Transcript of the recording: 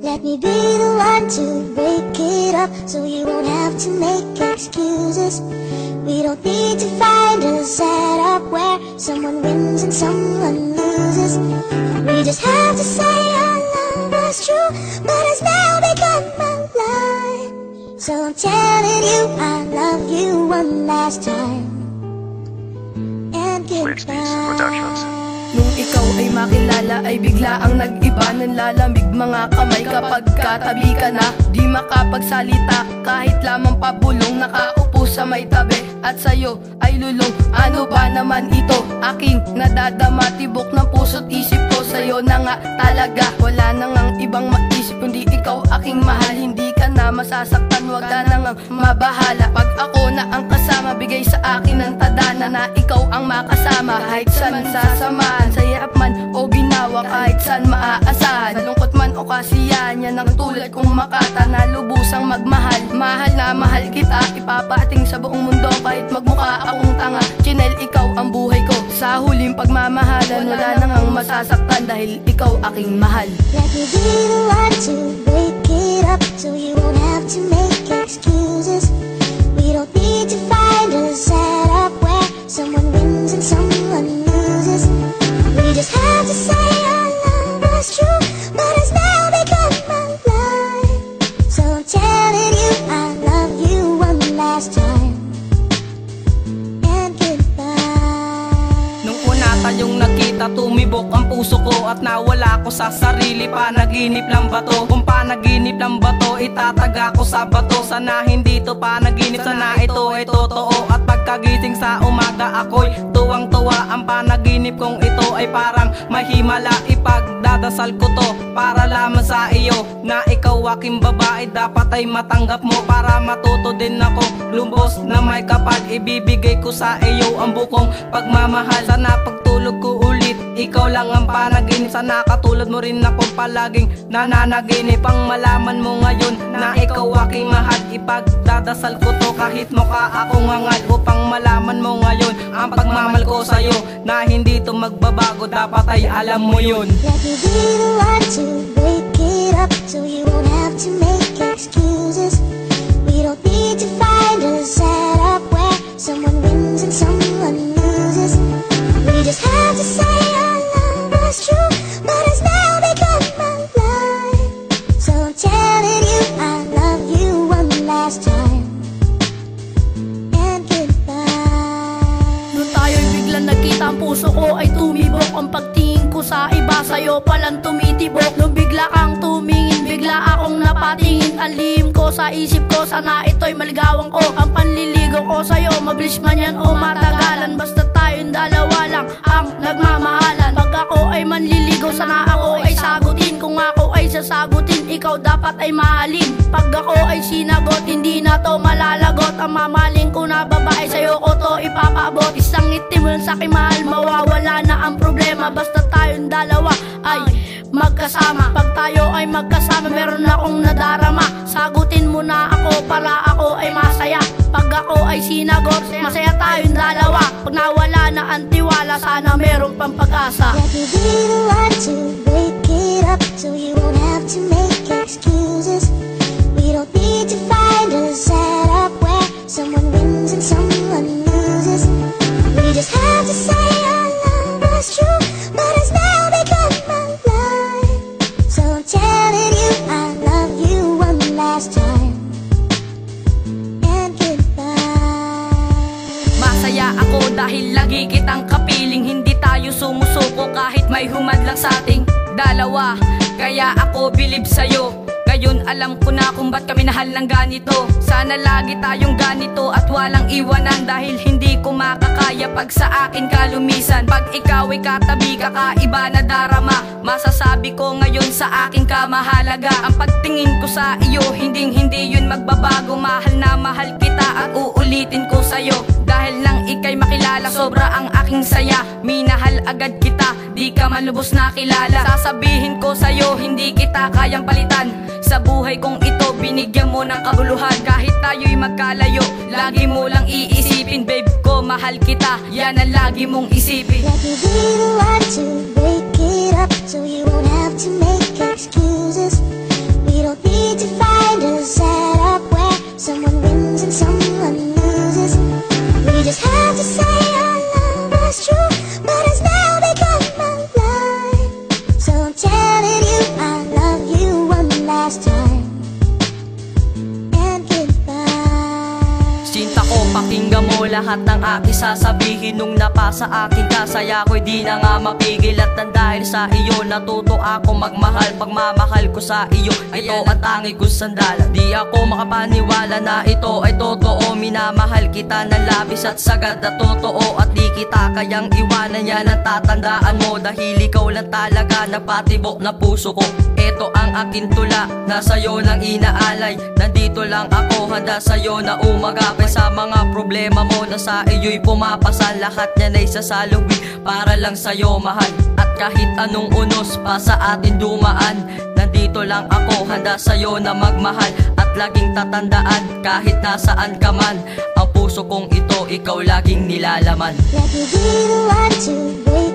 Let me be the one to break it up, so you won't have to make excuses. We don't need to find a setup where someone wins and someone loses. We just have to say our love was true, but it's now become a lie. So I'm telling you I love you one last time, and goodbye. Nung ikaw ay makilala ay bigla ang nag-iba ng lalamig mga kamay kapag katabi ka na. Di makapagsalita kahit lamang pabulong, nakaupo sa may tabi at sa'yo ay lulong. Ano ba naman ito? Aking nadadama, tibok ng puso't isip ko sa'yo na nga talaga. Wala na ngang ibang maisip kundi ikaw aking mahal. Hindi ka na masasaktan, wag ka na ngang mabahala. Pag ako na ang kasama, bigay sa akin ng tadhana na ikaw ang makasama. Kahit saan sasamahan, sayap man o ginawa, kahit saan maaasahan. Sa lungkot man o kasiyahan, yan ang tulad kong makata na lubusang magmahal. Mahal na mahal kita, ipapating sa buong mundo kahit magmukha akong tanga. Chinel, ikaw ang buhay ko, sa huling pagmamahalan wala nang ang masasaktan dahil ikaw aking mahal. Let me be the one to break it up, so you won't have to make excuses. We don't need to find a setup where someone wins and someone loses. We just have to say our love was true, but it's now become a lie. So I'm telling you I love you one last time, and goodbye. Nung una tayong nakita, tumibok ang puso ko at nawala ko sa sarili. Panaginip lang ba to? Kung panaginip lang ba to, itataga ko sa bato. Sana hindi to panaginip, sana ito ay totoo. At pagkagising sa umaga ako'y tuwang-tuwa. Ang panaginip kong ito ay parang mahimala. Ipagdadasal ko to para lamang sa iyo, na ikaw aking babae, dapat ay matanggap mo. Para matuto din ako lumbos na may kapal, ibibigay ko sa iyo ang bukong pagmamahal. Sana pagtulog ko ulit, ikaw lang ang panaginip. Sana katulad mo rin akong palaging nananaginip. Ang malaman mo ngayon na ikaw aking mahal, ipagdadasal ko to kahit mukha akong hangal. Upang malaman mo ngayon ang pagmamahal ko sa'yo, na hindi to magbabago, dapat ay alam mo yun. Let me be the one to break it up, so you won't have to make excuses. We don't need to find a setup where someone wins and someone loses. We just have to say our love was true, but it's now become a lie. So I'm telling you I love you one last time, and goodbye. Nung tayo'y biglang nagkita, ang puso ko ay tumibok. Ang pagtingin ko sa iba, sa'yo palang tumitibok. Nung bigla kang tumingin, bigla akong napatingin. Ang lihim ko sa isip ko, sana ito'y maligawan ko. Ang panliligaw ko sa'yo, mabilis man yan o matagalan, basta tayong dalawa lang ang nagmamahalan. Pag ako ay manliligaw, sana ako ay sagutin. Kung ako ay sasagutin, ikaw dapat ay mahalin. Pag ako ay sinagot, hindi na to malalagot. Ang mamaling ko na babae, sa'yo ko to ipapabot. Isang itim lang sa aking mahal, mawawala na ang problema, basta tayong dalawa ay magkasama. Pag tayo ay magkasama, meron akong nadarama. Sagutin mo na ako para ako ay masaya. Pag ako ay sinagot, masaya tayong dalawa. Pag nawala na ang tiwala, sana merong pang pag-asa. Let me be the one to break it up, so you won't have to make excuses. We don't need to find a setup where someone wins and someone loses. We just have to say our love was true, but it's now become a lie. So I'm telling you I love you one last time, and goodbye. Masaya ako dahil lagi kitang kapiling. Hindi tayo sumusuko kahit may humadlang sa ating dalawa. Kaya ako bilib sa'yo. Ngayon alam ko na kung ba't kami nahal ng ganito. Sana lagi tayong ganito at walang iwanan, dahil hindi ko makakaya pag sa akin ka lumisan. Pag ikaw ay katabi, kakaiba na darama. Masasabi ko ngayon sa akin ka mahalaga. Ang pagtingin ko sa iyo, hindi yun magbabago. Mahal na mahal kita at uulitin ko sa'yo. Dahil lang ika'y makilala, sobra ang aking saya. Minahal agad kita, di ka man lubos na kilala. Sasabihin ko sa'yo, hindi kita kayang palitan. Sa buhay kong ito, binigyan mo ng kabuluhan. Kahit tayo'y magkalayo, lagi mo lang iisipin. Babe ko, mahal kita, yan ang lagi mong isipin. Let me be the one to break it up, so you won't have to make excuses. telling you I love you one last time. And goodbye. Sinta ko, pakinggan mo lahat ng aking sasabihin. Nung napasa akin ka, saya ko'y di na nga mapigil. At nang dahil sa iyo, natuto ako magmahal. Pagmamahal ko sa iyo, ito ang tangi kong sandala. Di ako makapaniwala na ito ay totoo. Minamahal kita ng labis at sagad na totoo. At di kita kayang iwanan, yan ang tatandaan mo. Dahil ikaw lang talaga nagpatibok na puso ko. Ito ang aking tula, na sa'yo nang inaalay. Nandito lang ako, handa sa'yo na umagapay. Sa mga problema mo na sa iyo'y pumapasan, lahat niya na'y sasaluwi para lang sa'yo mahal. At kahit anong unos pa sa atin dumaan, nandito lang ako, handa sa'yo na magmahal. At laging tatandaan, kahit nasaan ka man, ang puso kong ito, ikaw laging nilalaman. Let me be the one to break